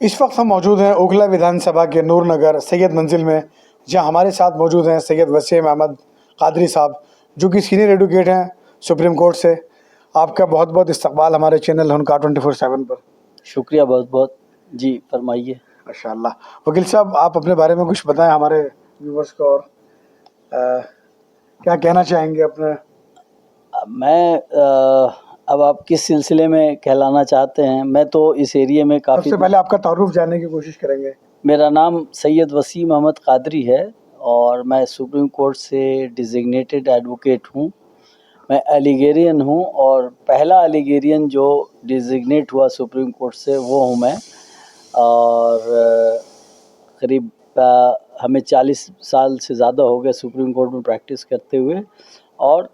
इस वक्त हम मौजूद हैं ओखला विधानसभा के नूर नगर सैयद मंजिल में, जहां हमारे साथ मौजूद हैं सैयद वसीम अहमद कादरी साहब, जो कि सीनियर एडवोकेट हैं सुप्रीम कोर्ट से। आपका बहुत बहुत इस्तकबाल हमारे चैनल हुनकार 24/7 पर। शुक्रिया बहुत बहुत जी, फरमाइए। माशाअल्लाह। वकील साहब, आप अपने बारे में कुछ बताएं हमारे व्यूवर्स को, और क्या कहना चाहेंगे अपने? अब आप किस सिलसिले में कहलाना चाहते हैं? मैं तो इस एरिया में काफ़ी। सबसे पहले आपका तारुफ जानने की कोशिश करेंगे। मेरा नाम सैयद वसीम अहमद कादरी है और मैं सुप्रीम कोर्ट से डिजिग्नेटेड एडवोकेट हूँ। मैं एलिगेरियन हूँ और पहला एलिगेरियन जो डिजिग्नेट हुआ सुप्रीम कोर्ट से वो हूँ मैं। और करीब हमें 40 साल से ज़्यादा हो गए सुप्रीम कोर्ट में प्रैक्टिस करते हुए, और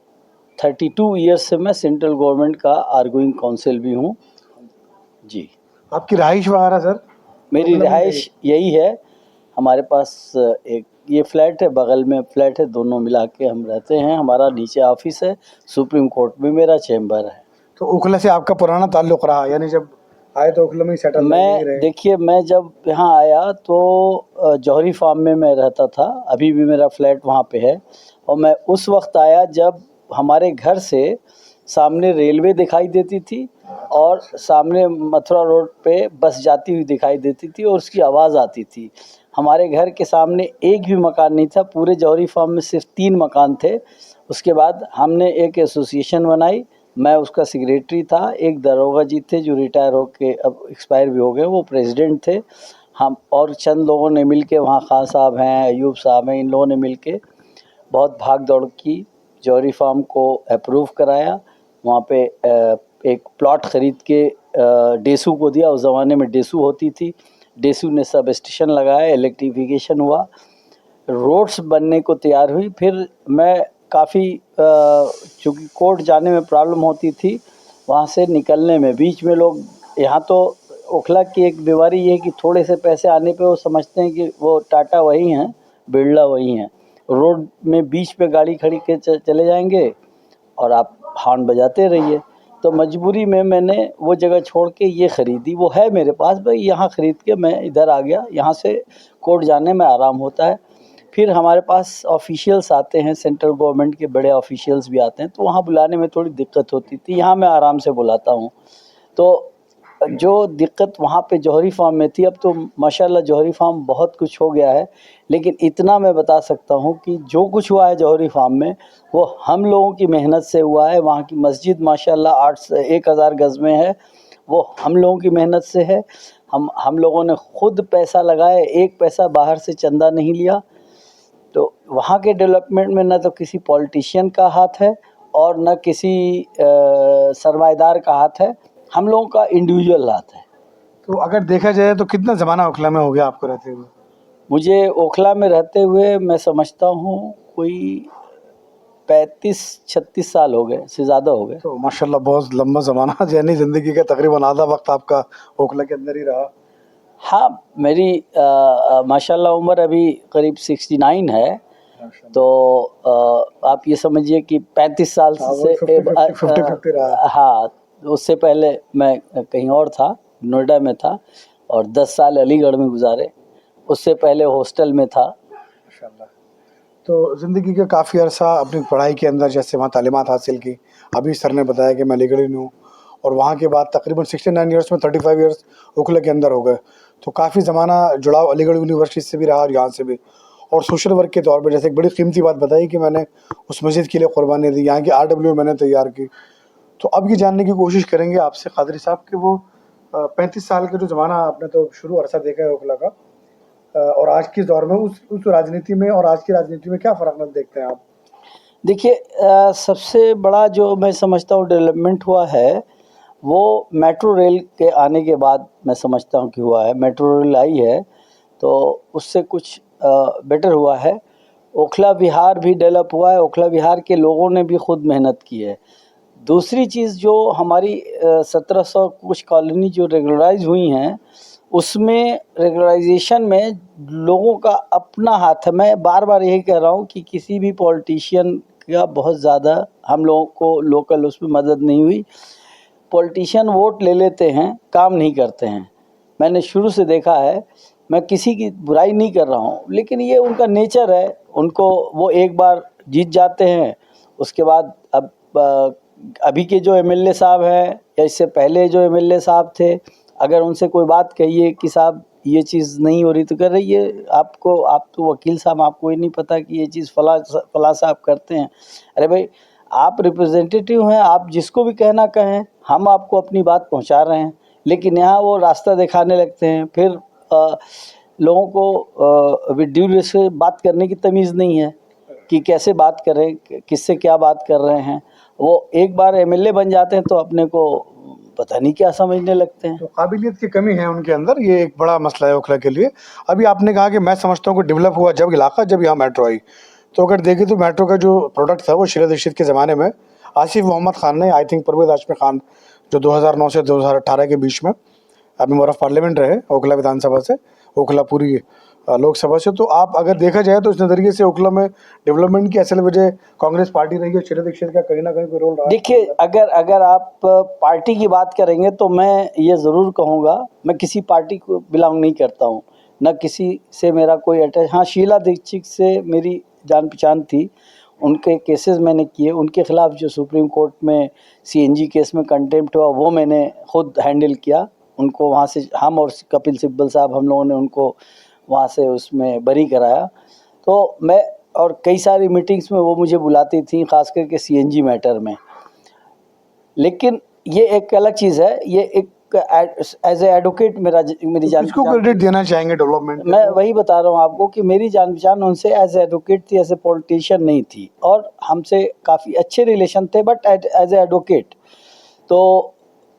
32 ईयर्स से मैं सेंट्रल गवर्नमेंट का आर्गुइंग काउंसिल भी हूँ जी। आपकी रहाइश वगैरह सर? मेरी रहाइश यही है। हमारे पास एक ये फ्लैट है, बगल में फ्लैट है, दोनों मिला के हम रहते हैं। हमारा नीचे ऑफिस है, सुप्रीम कोर्ट में मेरा चैम्बर है। तो ओखला से आपका पुराना ताल्लुक़ रहा, यानी जब आए तो ओखला में ही सेटल रहे? देखिए, मैं जब यहाँ आया तो जौहरी फार्म में मैं रहता था, अभी भी मेरा फ्लैट वहाँ पे है। और मैं उस वक्त आया जब हमारे घर से सामने रेलवे दिखाई देती थी और सामने मथुरा रोड पे बस जाती हुई दिखाई देती थी और उसकी आवाज़ आती थी। हमारे घर के सामने एक भी मकान नहीं था, पूरे जौहरी फार्म में सिर्फ 3 मकान थे। उसके बाद हमने एक एसोसिएशन बनाई, मैं उसका सेक्रेटरी था। एक दरोगा जी थे जो रिटायर होके अब एक्सपायर भी हो गए, वो प्रेसिडेंट थे। हम और चंद लोगों ने मिल के, वहाँ खान साहब हैं, अयूब साहब हैं, इन लोगों ने मिल के बहुत भाग दौड़ की, जौहरी फार्म को अप्रूव कराया। वहाँ पे एक प्लॉट ख़रीद के डेसू को दिया। उस ज़माने में डेसू होती थी, डेसू ने सब स्टेशन लगाया, इलेक्ट्रिफिकेशन हुआ, रोड्स बनने को तैयार हुई। फिर मैं काफ़ी चूँकि कोर्ट जाने में प्रॉब्लम होती थी, वहाँ से निकलने में, बीच में लोग, यहाँ तो ओखला की एक बीमारी ये है कि थोड़े से पैसे आने पे वो समझते हैं कि वो टाटा वही हैं, बिरला वही हैं। रोड में बीच पे गाड़ी खड़ी के चले जाएंगे और आप हॉर्न बजाते रहिए। तो मजबूरी में मैंने वो जगह छोड़ के ये ख़रीदी, वो है मेरे पास भाई, यहाँ ख़रीद के मैं इधर आ गया। यहाँ से कोर्ट जाने में आराम होता है। फिर हमारे पास ऑफिशियल्स आते हैं, सेंट्रल गवर्नमेंट के बड़े ऑफिशियल्स भी आते हैं, तो वहाँ बुलाने में थोड़ी दिक्कत होती थी। यहाँ मैं आराम से बुलाता हूँ। तो जो दिक्कत वहाँ पे जौहरी फार्म में थी, अब तो माशाल्लाह जौहरी फार्म बहुत कुछ हो गया है, लेकिन इतना मैं बता सकता हूँ कि जो कुछ हुआ है जौहरी फार्म में वो हम लोगों की मेहनत से हुआ है। वहाँ की मस्जिद माशाल्लाह 1000 गज़ में है, वो हम लोगों की मेहनत से है। हम लोगों ने खुद पैसा लगाया, एक पैसा बाहर से चंदा नहीं लिया। तो वहाँ के डेवलपमेंट में न तो किसी पॉलिटिशियन का हाथ है और न किसी सरमाएदार का हाथ है, हम लोगों का इंडिविजुअल हाथ है। तो अगर देखा जाए तो कितना ज़माना ओखला में हो गया आपको रहते हुए? मुझे ओखला में रहते हुए मैं समझता हूँ कोई 35-36 साल हो गए, से ज़्यादा हो गए। तो माशाल्लाह बहुत लंबा ज़माना, यानी ज़िंदगी का तकरीबन आधा वक्त आपका ओखला के अंदर ही रहा। हाँ, मेरी माशाल्लाह उम्र अभी करीब 69 है। तो आप ये समझिए कि 35 साल से 50-50 रहा। हाँ, उससे पहले मैं कहीं और था, नोएडा में था, और 10 साल अलीगढ़ में गुजारे। उससे पहले हॉस्टल में था। माशाल्लाह। तो ज़िंदगी का काफ़ी अरसा अपनी पढ़ाई के अंदर जैसे वहाँ तालीमात हासिल की, अभी सर ने बताया कि मैं अलीगढ़ हूँ, और वहाँ के बाद तकरीबन 69 ईयर्स में 35 ईयर्स ओखला के अंदर हो गए। तो काफ़ी ज़माना जुड़ाव अलीगढ़ यूनिवर्सिटी से भी रहा और यहाँ से भी। और सोशल वर्क के तौर पे जैसे एक बड़ी कीमती बात बताई कि मैंने उस मस्जिद के लिए कुर्बानी दी, यहाँ की RW मैंने तैयार की। तो अब ये जानने की कोशिश करेंगे आपसे कादरी साहब कि वो 35 साल का जो ज़माना आपने तो शुरू अरसा देखा है ओखला का, और आज के दौर में उस राजनीति में और आज की राजनीति में क्या फ़र्क देखते हैं आप? देखिए, सबसे बड़ा जो मैं समझता हूँ डेवलपमेंट हुआ है वो मेट्रो रेल के आने के बाद मैं समझता हूँ कि हुआ है। मेट्रो रेल आई है तो उससे कुछ बेटर हुआ है। ओखला विहार भी डेवलप हुआ है, ओखला विहार के लोगों ने भी खुद मेहनत की है। दूसरी चीज़ जो हमारी 1700 कुछ कॉलोनी जो रेगुलराइज हुई हैं, उसमें रेगुलराइजेशन में लोगों का अपना हाथ है। मैं बार बार यही कह रहा हूँ कि किसी भी पॉलिटिशियन का बहुत ज़्यादा हम लोगों को लोकल उसमें मदद नहीं हुई। पॉलिटिशियन वोट ले लेते हैं, काम नहीं करते हैं। मैंने शुरू से देखा है, मैं किसी की बुराई नहीं कर रहा हूँ, लेकिन ये उनका नेचर है। उनको वो एक बार जीत जाते हैं, उसके बाद अब अभी के जो एमएलए साहब हैं या इससे पहले जो एमएलए साहब थे, अगर उनसे कोई बात कहिए कि साहब ये चीज़ नहीं हो रही, तो कर रही है आपको, आप तो वकील साहब, आपको ये नहीं पता कि ये चीज़ फला साहब करते हैं। अरे भाई, आप रिप्रेजेंटेटिव हैं, आप जिसको भी कहना कहें, हम आपको अपनी बात पहुंचा रहे हैं। लेकिन यहाँ वो रास्ता दिखाने लगते हैं, फिर लोगों को विद ड्यू रिस्पेक्ट से बात करने की तमीज़ नहीं है कि कैसे बात करें, किससे क्या बात कर रहे हैं। वो एक बार एमएलए बन जाते हैं तो अपने को पता नहीं क्या समझने लगते हैं। तो काबिलियत की कमी है उनके अंदर, ये एक बड़ा मसला है ओखला के लिए। अभी आपने कहा कि मैं समझता हूँ कि डेवलप हुआ जब इलाका, जब यहाँ मेट्रो आई। तो अगर देखें तो मेट्रो का जो प्रोडक्ट था वो शीला दीक्षित के ज़माने में आसिफ मोहम्मद खान ने, आई थिंक परवेज हाशमी खान, जो 2009 से 2018 के बीच में मेंबर ऑफ पार्लियामेंट रहे ओखला विधानसभा से, ओखला पूरी लोकसभा से। तो आप अगर देखा जाए तो इस नज़रिए से ओखला में डेवलपमेंट की असल वजह कांग्रेस पार्टी रही है, शीला दीक्षित का कहीं ना कहीं कोई रोल रहा है। देखिए, अगर आप पार्टी की बात करेंगे तो मैं ये ज़रूर कहूँगा, मैं किसी पार्टी को बिलोंग नहीं करता हूँ, न किसी से मेरा कोई अटैच। हाँ, शीला दीक्षित से मेरी जान पहचान थी, उनके केसेस मैंने किए, उनके ख़िलाफ़ जो सुप्रीम कोर्ट में सीएनजी केस में कंटेम्प्ट हुआ वो मैंने खुद हैंडल किया। उनको वहाँ से, हम और कपिल सिब्बल साहब, हम लोगों ने उनको वहाँ से उसमें बरी कराया। तो मैं, और कई सारी मीटिंग्स में वो मुझे बुलाती थी, ख़ास करके सीएनजी मैटर में। लेकिन ये एक अलग चीज़ है, ये एक एज ए एडवोकेट मेरी जान किसको क्रेडिट देना चाहेंगे डेवलपमेंट? मैं वही बता रहा हूँ आपको कि मेरी जान पहचान उनसे एज ए एडवोकेट थी, एज ए पॉलिटिशियन नहीं थी, और हमसे काफ़ी अच्छे रिलेशन थे, बट एज ए एडवोकेट। तो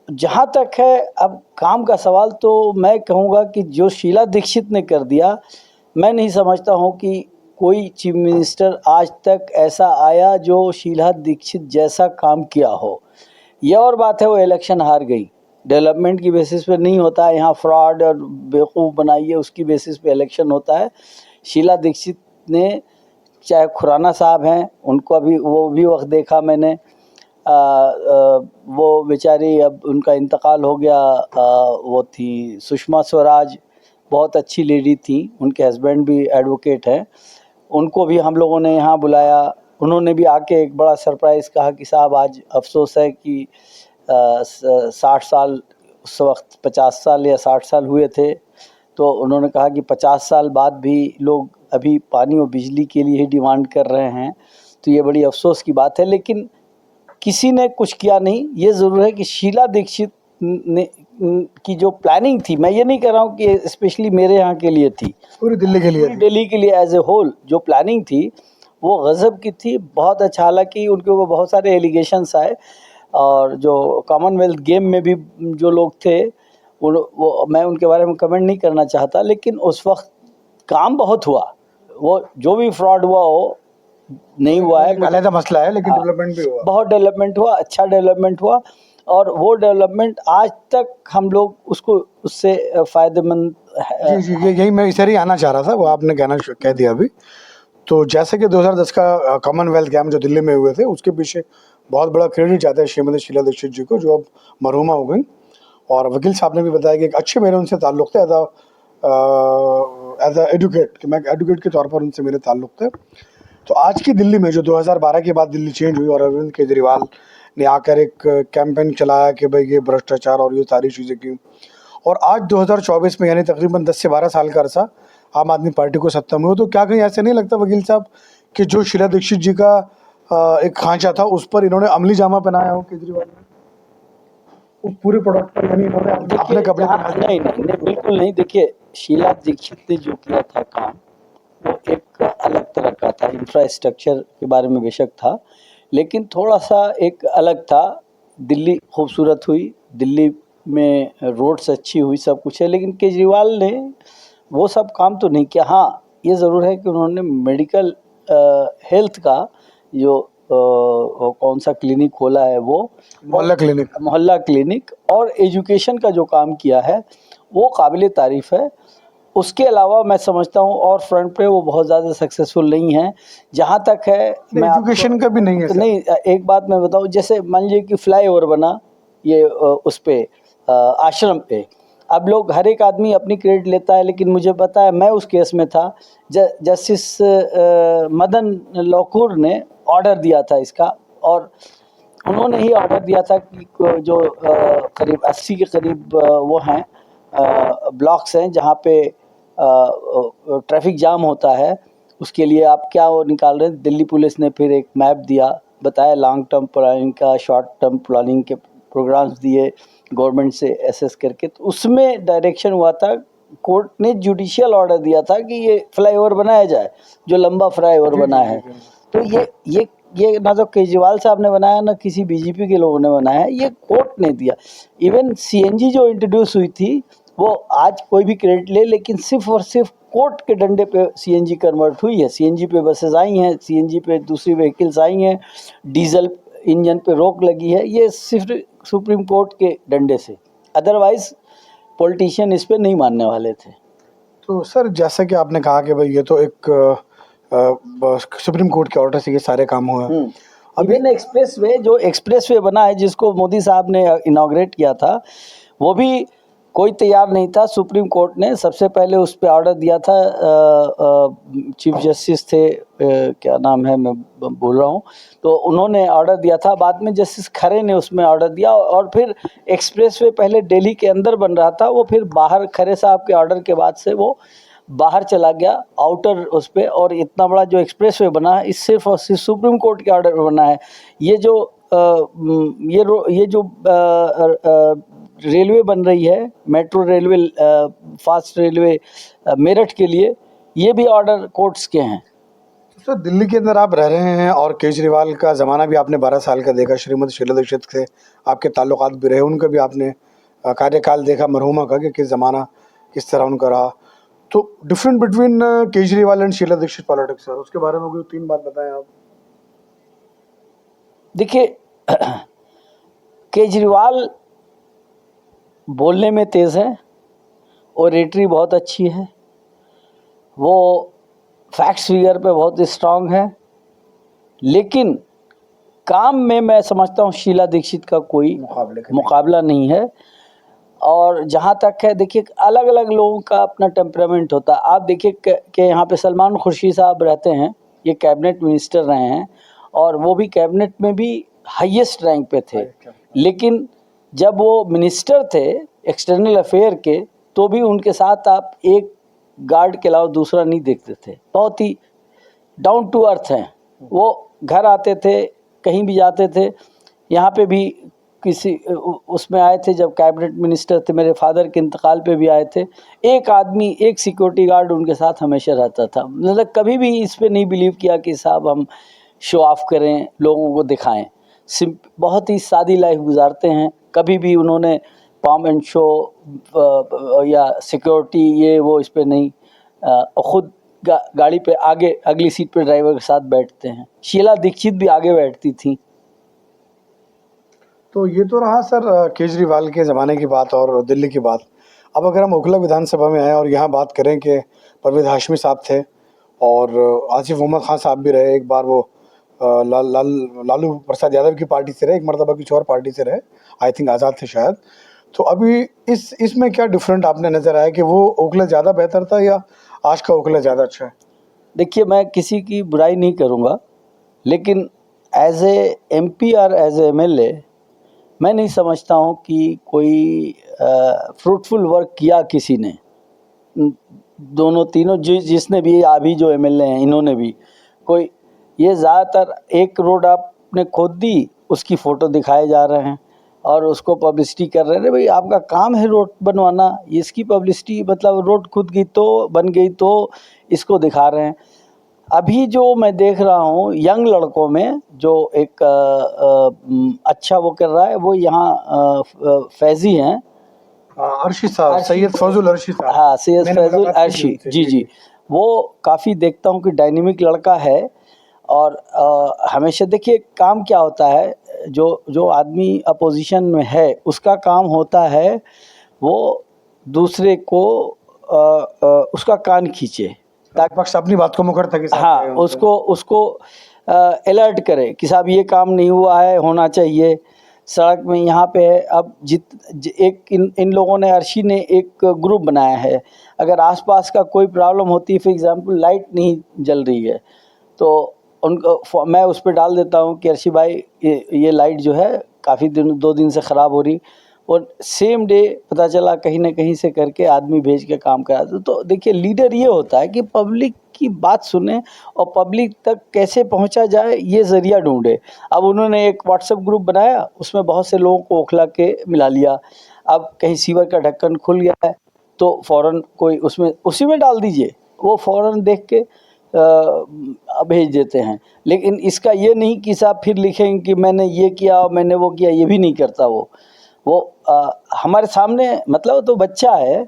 जहाँ तक है अब काम का सवाल, तो मैं कहूँगा कि जो शीला दीक्षित ने कर दिया, मैं नहीं समझता हूँ कि कोई चीफ मिनिस्टर आज तक ऐसा आया जो शीला दीक्षित जैसा काम किया हो। ये और बात है वो इलेक्शन हार गई, डेवलपमेंट की बेसिस पे नहीं होता है, यहाँ फ्रॉड और बेवकूफ़ बनाइए उसकी बेसिस पे इलेक्शन होता है। शीला दीक्षित ने, चाहे खुराना साहब हैं, उनको अभी वो भी वक्त देखा मैंने, वो बेचारी, अब उनका इंतकाल हो गया। वो थी सुषमा स्वराज, बहुत अच्छी लेडी थी, उनके हस्बैंड भी एडवोकेट हैं, उनको भी हम लोगों ने यहाँ बुलाया। उन्होंने भी आके एक बड़ा सरप्राइज़ कहा कि साहब आज अफसोस है कि 60 साल, उस वक्त 50 साल या 60 साल हुए थे, तो उन्होंने कहा कि 50 साल बाद भी लोग अभी पानी और बिजली के लिए ही डिमांड कर रहे हैं, तो ये बड़ी अफसोस की बात है। लेकिन किसी ने कुछ किया नहीं। ये ज़रूर है कि शीला दीक्षित ने की जो प्लानिंग थी, मैं ये नहीं कह रहा हूँ कि स्पेशली मेरे यहाँ के लिए थी, पूरी दिल्ली के लिए पूरी दिल्ली के लिए एज ए होल जो प्लानिंग थी वो गज़ब की थी, बहुत अच्छा। हालांकि उनके ऊपर बहुत सारे एलिगेशंस आए, और जो कॉमनवेल्थ गेम में भी जो लोग थे वो मैं उनके बारे में कमेंट नहीं करना चाहता, लेकिन उस वक्त काम बहुत हुआ। वो जो भी फ्रॉड हुआ हो, नहीं हुआ है, अलग मसला है, लेकिन डेवलपमेंट भी हुआ, बहुत डेवलपमेंट हुआ, अच्छा डेवलपमेंट हुआ, और वो डेवलपमेंट आज तक हम लोग उसको, उससे फ़ायदेमंद जी जी, यही मैं इसे ही आना चाह रहा था, वो आपने कह दिया अभी। तो जैसे कि 2010 का कॉमनवेल्थ गेम जो दिल्ली में हुए थे, उसके पीछे बहुत बड़ा क्रेडिट जाता है श्रीमती शीला दीक्षित जी को, जो अब मरहुमा हो गई। और वकील साहब ने भी बताया कि एक अच्छे मेरे उनसे ताल्लुक़ थे एज एडवोकेट, कि मैं एडवोकेट के तौर पर उनसे मेरे ताल्लुक़ थे। तो आज की दिल्ली में जो 2012 के बाद दिल्ली चेंज हुई और अरविंद केजरीवाल ने आकर एक कैंपेन चलाया कि भाई ये भ्रष्टाचार और ये सारी चीज़ें की, और आज 2024 में यानी तकरीबन 10 से 12 साल का अरसा आम आदमी पार्टी को सत्ता में हो, तो क्या कहीं ऐसा नहीं लगता वकील साहब कि जो शीला दीक्षित जी का एक खांचा था उस पर इन्होंने अमली जामा पहनाया हो केजरीवाल ने, उस पूरे प्रोडक्ट पर, यानी इन्होंने अपने कपड़े नहीं, बिल्कुल नहीं। देखिए, शीला दीक्षित ने जो किया था काम, वो एक अलग तरह का था, इंफ्रास्ट्रक्चर के बारे में बेशक था, लेकिन थोड़ा सा एक अलग था। दिल्ली खूबसूरत हुई, दिल्ली में रोड्स अच्छी हुई, सब कुछ है, लेकिन केजरीवाल ने वो सब काम तो नहीं किया। हाँ, ये ज़रूर है कि उन्होंने मेडिकल हेल्थ का जो कौन सा क्लिनिक खोला है, वो मोहल्ला क्लिनिक, और एजुकेशन का जो काम किया है वो काबिल तारीफ़ है। उसके अलावा मैं समझता हूँ और फ्रंट पे वो बहुत ज़्यादा सक्सेसफुल नहीं है। जहाँ तक है, मैं एजुकेशन का भी नहीं है, नहीं, एक बात मैं बताऊँ, जैसे मान लीजिए कि फ्लाई ओवर बना ये उस पे आश्रम पे, अब लोग हर एक आदमी अपनी क्रेडिट लेता है, लेकिन मुझे पता है मैं उस केस में था। जस्टिस मदन लोकुर ने ऑर्डर दिया था इसका, और उन्होंने ही ऑर्डर दिया था कि जो करीब 80 के करीब वो हैं ब्लॉक्स हैं जहाँ पे ट्रैफिक जाम होता है, उसके लिए आप क्या वो निकाल रहे हैं। दिल्ली पुलिस ने फिर एक मैप दिया, बताया लॉन्ग टर्म प्लानिंग का, शॉर्ट टर्म प्लानिंग के प्रोग्राम्स दिए गवर्नमेंट से एसेस करके, तो उसमें डायरेक्शन हुआ था। कोर्ट ने जुडिशियल ऑर्डर दिया था कि ये फ्लाईओवर बनाया जाए, जो लंबा फ्लाईओवर बना है। तो ये ना तो केजरीवाल साहब ने बनाया, ना किसी बीजेपी के लोगों ने बनाया है, ये कोर्ट ने दिया। इवन सीएनजी जो इंट्रोड्यूस हुई थी, वो आज कोई भी क्रेडिट ले, लेकिन सिर्फ और सिर्फ कोर्ट के डंडे पे सीएनजी कन्वर्ट हुई है। सीएनजी पे बसेस आई हैं, सीएनजी पे दूसरी व्हीकल्स आई हैं, डीजल इंजन पे रोक लगी है, ये सिर्फ सुप्रीम कोर्ट के डंडे से। अदरवाइज पॉलिटिशियन इस पे नहीं मानने वाले थे। तो सर जैसा कि आपने कहा कि भाई ये तो एक सुप्रीम कोर्ट के ऑर्डर से ये सारे काम हुए। अभी एक्सप्रेसवे बना है, जिसको मोदी साहब ने इनॉग्रेट किया था, वो भी कोई तैयार नहीं था। सुप्रीम कोर्ट ने सबसे पहले उस पर ऑर्डर दिया था, चीफ जस्टिस थे, क्या नाम है मैं बोल रहा हूँ, तो उन्होंने ऑर्डर दिया था। बाद में जस्टिस खरे ने उसमें ऑर्डर दिया, और फिर एक्सप्रेसवे पहले दिल्ली के अंदर बन रहा था, वो फिर बाहर खरे साहब के ऑर्डर के बाद से वो बाहर चला गया आउटर उस पर। और इतना बड़ा जो एक्सप्रेसवे बना है, इस सिर्फ और सिर्फ सुप्रीम कोर्ट के ऑर्डर पर बना है। ये जो रेलवे बन रही है, metro railway, fast railway Meerut के लिए, ये भी ऑर्डर कोर्ट्स के हैं। तो दिल्ली के अंदर आप रह रहे हैं और केजरीवाल का ज़माना भी आपने 12 साल का देखा, श्रीमती शीला दीक्षित से आपके ताल्लुकात भी रहे, उनका भी आपने कार्यकाल देखा मरहुमा का कि किस ज़माना किस तरह उनका रहा। तो different between Kejriwal and Sheila Dikshit politics sir, उसके बारे में कोई 3 बात बताएं आप। देखिए, केजरीवाल बोलने में तेज़ है, ओरेटरी बहुत अच्छी है, वो फैक्ट्स फिगर पे बहुत स्ट्रांग है, लेकिन काम में मैं समझता हूँ शीला दीक्षित का कोई मुकाबला नहीं है। और जहाँ तक है, देखिए अलग अलग लोगों का अपना टेम्परामेंट होता है। आप देखिए कि यहाँ पे सलमान खुर्शीद साहब रहते हैं, ये कैबिनेट मिनिस्टर रहे हैं, और वो भी कैबिनेट में भी हाईएस्ट रैंक पे थे, लेकिन जब वो मिनिस्टर थे एक्सटर्नल अफेयर के, तो भी उनके साथ आप एक गार्ड के अलावा दूसरा नहीं देखते थे। बहुत ही डाउन टू अर्थ हैं वो। घर आते थे, कहीं भी जाते थे। यहाँ पे भी किसी उसमें आए थे जब कैबिनेट मिनिस्टर थे, मेरे फादर के इंतकाल पे भी आए थे। एक आदमी, एक सिक्योरिटी गार्ड उनके साथ हमेशा रहता था। मतलब कभी भी इस पे नहीं बिलीव किया कि साहब हम शो ऑफ करें, लोगों को दिखाएं। बहुत ही सादी लाइफ गुजारते हैं। कभी भी उन्होंने पाम एंड शो या सिक्योरिटी ये वो इस पे नहीं, खुद गाड़ी पे आगे अगली सीट पे ड्राइवर के साथ बैठते हैं। शीला दीक्षित भी आगे बैठती थी। तो ये तो रहा सर केजरीवाल के ज़माने की बात और दिल्ली की बात। अब अगर हम ओखला विधानसभा में आए और यहाँ बात करें कि परवेज़ हाशमी साहब थे और आसिफ मोहम्मद खान साहब भी रहे। एक बार वो लालू प्रसाद यादव की पार्टी से रहे, एक मरतबा किसी और पार्टी से रहे, आई थिंक आज़ाद थे शायद। तो अभी इसमें क्या डिफरेंट आपने नज़र आया कि वो ओखला ज़्यादा बेहतर था या आज का ओखला ज़्यादा अच्छा है? देखिए, मैं किसी की बुराई नहीं करूँगा, लेकिन एज ए MP और एज ए MLA मैं नहीं समझता हूँ कि कोई फ्रूटफुल वर्क किया किसी ने। दोनों तीनों जिसने भी, अभी जो MLA हैं इन्होंने भी कोई, ये ज़्यादातर एक रोड आपने खोद दी, उसकी फ़ोटो दिखाए जा रहे हैं और उसको पब्लिसिटी कर रहे हैं। भाई आपका काम है रोड बनवाना, इसकी पब्लिसिटी मतलब रोड खुद गई तो बन गई तो इसको दिखा रहे हैं। अभी जो मैं देख रहा हूँ यंग लड़कों में जो एक अच्छा वो कर रहा है, वो यहाँ फैज़ी हैं, अर्शी साहब, सैयद फैजुल अर्शी साहब। हाँ, सैयद फैजुल अर्शी, जी। वो काफ़ी देखता हूँ कि डायनेमिक लड़का है। और हमेशा देखिए काम क्या होता है, जो आदमी अपोजिशन में है उसका काम होता है वो दूसरे को उसका कान खींचे, ताकि पक्ष अपनी बात को मुखर तक, हाँ, उसको अलर्ट करे कि साहब ये काम नहीं हुआ है, होना चाहिए। सड़क में यहाँ पे है। अब एक इन लोगों ने, अर्शी ने एक ग्रुप बनाया है, अगर आसपास का कोई प्रॉब्लम होती है, फॉर एग्जांपल लाइट नहीं जल रही है, तो उनको मैं उस पर डाल देता हूँ कि अर्शी भाई ये लाइट जो है काफ़ी दिन 2 दिन से ख़राब हो रही, और सेम डे पता चला कहीं ना कहीं से करके आदमी भेज के काम करा। तो देखिए, लीडर ये होता है कि पब्लिक की बात सुने और पब्लिक तक कैसे पहुंचा जाए ये ज़रिया ढूंढे। अब उन्होंने एक व्हाट्सएप ग्रुप बनाया, उसमें बहुत से लोगों को ओखला के मिला लिया। अब कहीं सीवर का ढक्कन खुल गया है तो फ़ौरन कोई उसमें उसी में डाल दीजिए, वो फ़ौरन देख के भेज देते हैं। लेकिन इसका ये नहीं कि साहब फिर लिखेंगे कि मैंने ये किया और मैंने वो किया, ये भी नहीं करता वो हमारे सामने, मतलब तो बच्चा है।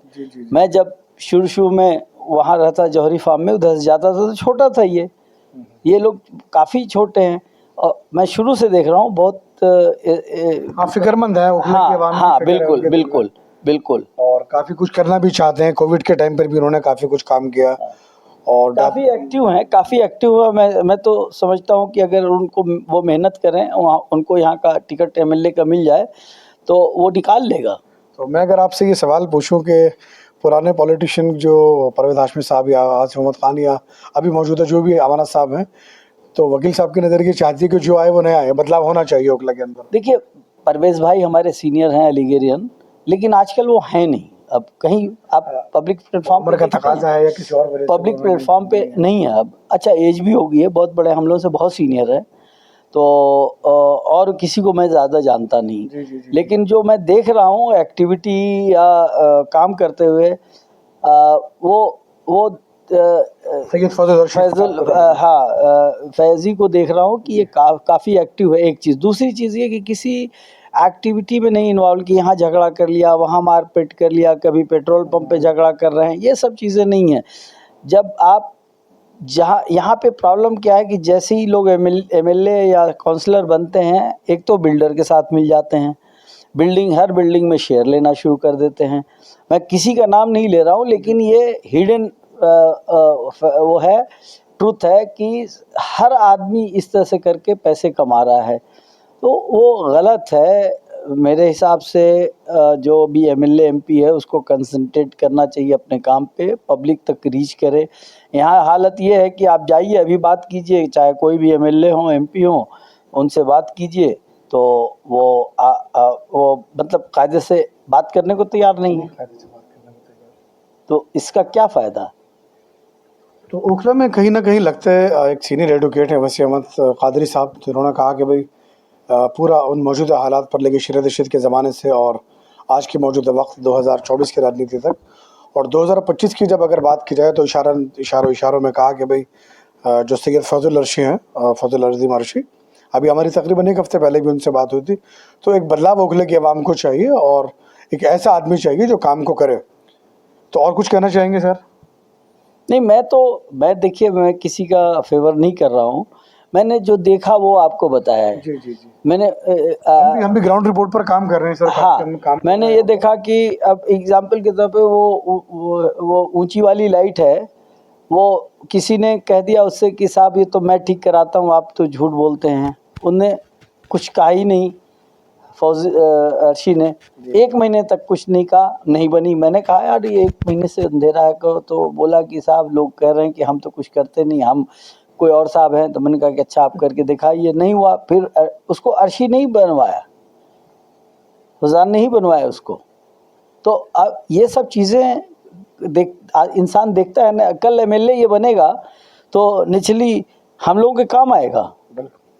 मैं जब शुरू में वहाँ रहता जौहरी फार्म में, उधर से जाता था तो छोटा था, ये लोग काफ़ी छोटे हैं और मैं शुरू से देख रहा हूँ, बहुत फिक्रमंद है ओखला की आवाम की, हाँ फिक्र है बिल्कुल उनके दिल में। बिल्कुल बिल्कुल। और काफ़ी कुछ करना भी चाहते हैं। कोविड के टाइम पर भी उन्होंने काफ़ी कुछ काम किया और काफ़ी एक्टिव हैं, काफ़ी एक्टिव है। मैं तो समझता हूँ कि अगर उनको वो मेहनत करें, वहाँ उनको यहाँ का टिकट एमएलए का मिल जाए तो वो निकाल लेगा। तो मैं अगर आपसे ये सवाल पूछूं कि पुराने पॉलिटिशियन जो परवेज़ हाशमी साहब या आसिफ मोहम्मद खान या अभी मौजूदा जो भी अमानत साहब हैं, तो वकील साहब की नज़र की चाहती है कि जो आए वो नया आए, बदलाव होना चाहिए ओखला के अंदर। देखिए, परवेज़ भाई हमारे सीनियर हैं अलीगेरियन, लेकिन आजकल वो हैं नहीं। अब कहीं आप पब्लिक प्लेटफॉर्म उम्र का तकाजा है या किसी और वजह से पब्लिक प्लेटफॉर्म पे नहीं है अब। अच्छा, एज भी हो गई है, बहुत बड़े, हम लोगों से बहुत सीनियर है, तो और किसी को मैं ज़्यादा जानता नहीं। जी। लेकिन जो मैं देख रहा हूँ एक्टिविटी या काम करते हुए, वो सैयद फैजल हाँ, फैज़ी को देख रहा हूँ कि ये काफ़ी एक्टिव है। एक चीज़, दूसरी चीज़ ये कि किसी एक्टिविटी में नहीं इन्वॉल्व, कि यहाँ झगड़ा कर लिया, वहाँ मारपीट कर लिया, कभी पेट्रोल पंप पे झगड़ा कर रहे हैं, ये सब चीज़ें नहीं हैं। जब आप जहाँ यहाँ पे प्रॉब्लम क्या है कि जैसे ही लोग एमएलए या काउंसलर बनते हैं, एक तो बिल्डर के साथ मिल जाते हैं, हर बिल्डिंग में शेयर लेना शुरू कर देते हैं। मैं किसी का नाम नहीं ले रहा हूँ, लेकिन ये हिडन वो है, ट्रुथ है कि हर आदमी इस तरह से करके पैसे कमा रहा है, तो वो गलत है मेरे हिसाब से। जो भी एमएलए एमपी है उसको कंसंट्रेट करना चाहिए अपने काम पे, पब्लिक तक रीच करे। यहाँ हालत ये है कि आप जाइए, अभी बात कीजिए, चाहे कोई भी एमएलए हो एमपी हो, उनसे बात कीजिए तो वो मतलब कायदे से बात करने को तैयार नहीं है, तो इसका क्या फ़ायदा। तो ओखला में कहीं ना कहीं लगता है एक सीनियर एडवोकेट है वसीम अहमद कादरी साहब, जिन्होंने कहा कि भाई पूरा उन मौजूदा हालात पर लेके शरीयत रशीद के ज़माने से और आज के मौजूदा वक्त 2024 की राजनीति तक और 2025 की जब अगर बात की जाए तो इशारों में कहा कि भाई जो सैयद फजल अर्शी हैं, फजल अजीम अर्शी, अभी हमारी तकरीबन एक हफ्ते पहले भी उनसे बात हुई थी, तो एक बदलाव ओखले की आवाम को चाहिए और एक ऐसा आदमी चाहिए जो काम को करे। तो और कुछ कहना चाहेंगे सर? नहीं, मैं देखिए, मैं किसी का फेवर नहीं कर रहा हूँ, मैंने जो देखा वो आपको बताया है। जी। मैंने हम भी ग्राउंड रिपोर्ट पर काम कर रहे हैं सर। हाँ, मैंने ये देखा कि अब एग्जाम्पल के तौर पे वो ऊंची वाली लाइट है, वो किसी ने कह दिया उससे कि साहब ये तो मैं ठीक कराता हूँ, आप तो झूठ बोलते हैं। उनने कुछ कहा ही नहीं, अर्शी ने 1 महीने तक कुछ नहीं कहा, नहीं बनी। मैंने कहा यार ये 1 महीने से अंधेरा है, तो बोला कि साहब लोग कह रहे हैं कि हम तो कुछ करते नहीं, हम कोई और साहब हैं। तो मैंने कहा कि अच्छा आप करके दिखाइए, नहीं हुआ। फिर उसको अर्शी नहीं बनवाया, फैज़ान नहीं बनवाया उसको। तो अब ये सब चीज़ें इंसान देखता है ना। कल एमएलए ये बनेगा तो निचली हम लोगों के काम आएगा।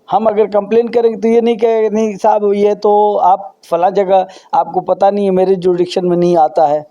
हम अगर कंप्लेन करेंगे तो ये नहीं कहेगा नहीं साहब ये तो आप फला जगह, आपको पता नहीं है, मेरे जुरिडिक्शन में नहीं आता है।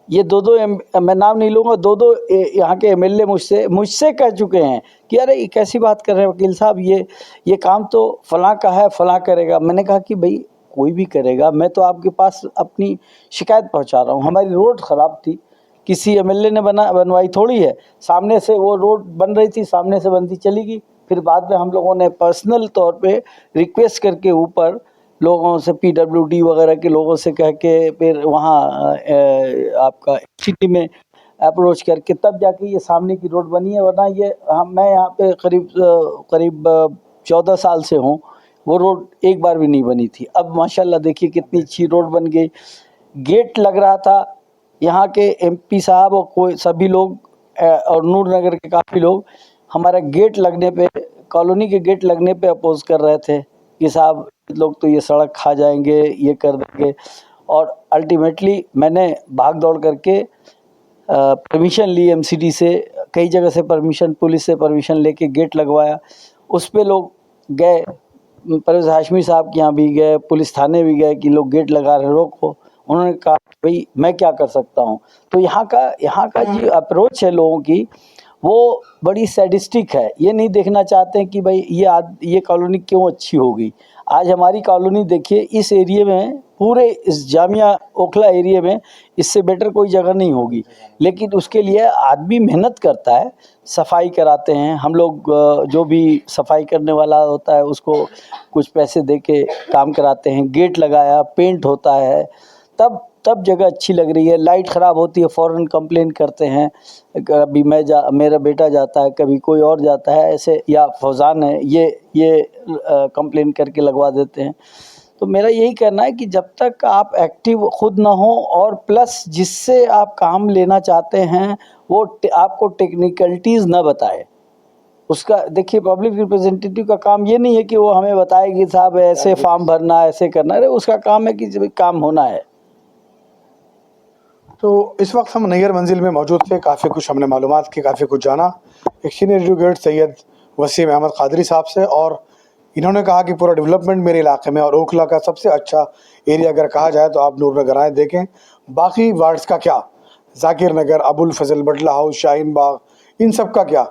ये मैं नाम नहीं लूँगा, 2 यहाँ के एमएलए मुझसे कह चुके हैं कि अरे ये कैसी बात कर रहे हैं वकील साहब, ये काम तो फलां का है, फलां करेगा। मैंने कहा कि भाई कोई भी करेगा, मैं तो आपके पास अपनी शिकायत पहुँचा रहा हूँ। हमारी रोड ख़राब थी, किसी एमएलए ने बनवाई थोड़ी है। सामने से वो रोड बन रही थी, सामने से बनती चली गई। फिर बाद में हम लोगों ने पर्सनल तौर पे रिक्वेस्ट करके ऊपर लोगों से, पीडब्ल्यूडी वगैरह के लोगों से कह के, फिर वहाँ आपका सिटी में अप्रोच करके तब जाके ये सामने की रोड बनी है। वरना ये मैं यहाँ पे करीब 14 साल से हूँ वो रोड एक बार भी नहीं बनी थी। अब माशाल्लाह देखिए कितनी अच्छी रोड बन गई। गेट लग रहा था, यहाँ के एमपी साहब और कोई सभी लोग और नूर नगर के काफ़ी लोग हमारा गेट लगने पे, कॉलोनी के गेट लगने पे अपोज कर रहे थे कि साहब लोग तो ये सड़क खा जाएंगे, ये कर देंगे। और अल्टीमेटली मैंने भाग दौड़ करके परमिशन ली एमसीडी से, कई जगह से परमिशन, पुलिस से परमिशन लेके गेट लगवाया। उस पे लोग गए, परवेज़ हाशमी साहब के यहाँ भी गए, पुलिस थाने भी गए कि लोग गेट लगा रहे, रोको। उन्होंने कहा भाई मैं क्या कर सकता हूँ। तो यहाँ का जो अप्रोच है लोगों की, वो बड़ी सैडिस्टिक है। ये नहीं देखना चाहते हैं कि भाई ये कॉलोनी क्यों अच्छी हो गई। आज हमारी कॉलोनी देखिए, इस एरिया में, पूरे इस जामिया ओखला एरिया में इससे बेटर कोई जगह नहीं होगी। लेकिन उसके लिए आदमी मेहनत करता है, सफाई कराते हैं हम लोग, जो भी सफाई करने वाला होता है उसको कुछ पैसे दे के काम कराते हैं। गेट लगाया, पेंट होता है, तब जगह अच्छी लग रही है। लाइट ख़राब होती है, फ़ौरन कंप्लेन करते हैं। कभी मेरा बेटा जाता है, कभी कोई और जाता है ऐसे, या फौजान है, ये कंप्लेन करके लगवा देते हैं। तो मेरा यही कहना है कि जब तक आप एक्टिव खुद ना हो, और प्लस जिससे आप काम लेना चाहते हैं वो आपको टेक्निकलिटीज़ ना बताए। उसका देखिए, पब्लिक रिप्रेजेंटेटिव का काम ये नहीं है कि वो हमें बताए कि साहब ऐसे फॉर्म भरना है, ऐसे करना है। अरे उसका काम है कि काम होना है। तो इस वक्त हम नैयर मंजिल में मौजूद थे, काफ़ी कुछ हमने मालूमात की, काफ़ी कुछ जाना एक सीनियर एडवोकेट सैयद वसीम अहमद कादरी साहब से। और इन्होंने कहा कि पूरा डेवलपमेंट मेरे इलाके में, और ओखला का सबसे अच्छा एरिया अगर कहा जाए तो आप नूर नगर आए देखें। बाकी वार्ड्स का क्या, जाकिर नगर, अबुल फजल, बटला हाउस, शाहीन बाग, इन सब का क्या?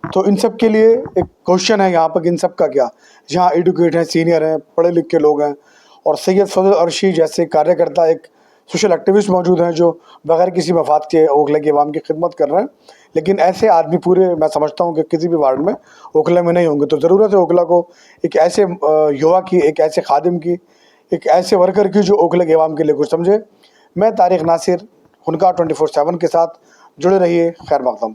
तो इन सब के लिए एक क्वेश्चन है यहाँ पर, इन सब का क्या? जहाँ एडवोकेट हैं, सीनियर हैं, पढ़े लिखे लोग हैं, और सैयद फजल अर्शी जैसे कार्यकर्ता, एक सोशल एक्टिविस्ट मौजूद हैं जो बगैर किसी मफाद के ओखला की आवाम की खिदमत कर रहे हैं। लेकिन ऐसे आदमी पूरे, मैं समझता हूँ कि किसी भी वार्ड में ओखला में नहीं होंगे। तो ज़रूरत है ओखला को एक ऐसे युवा की, एक ऐसे खादिम की, एक ऐसे वर्कर की जो ओखला की आवाम के लिए कुछ समझे। मैं तारिक नासिर, हुनका 24/7 के साथ जुड़े रहिए। खैर मकदम।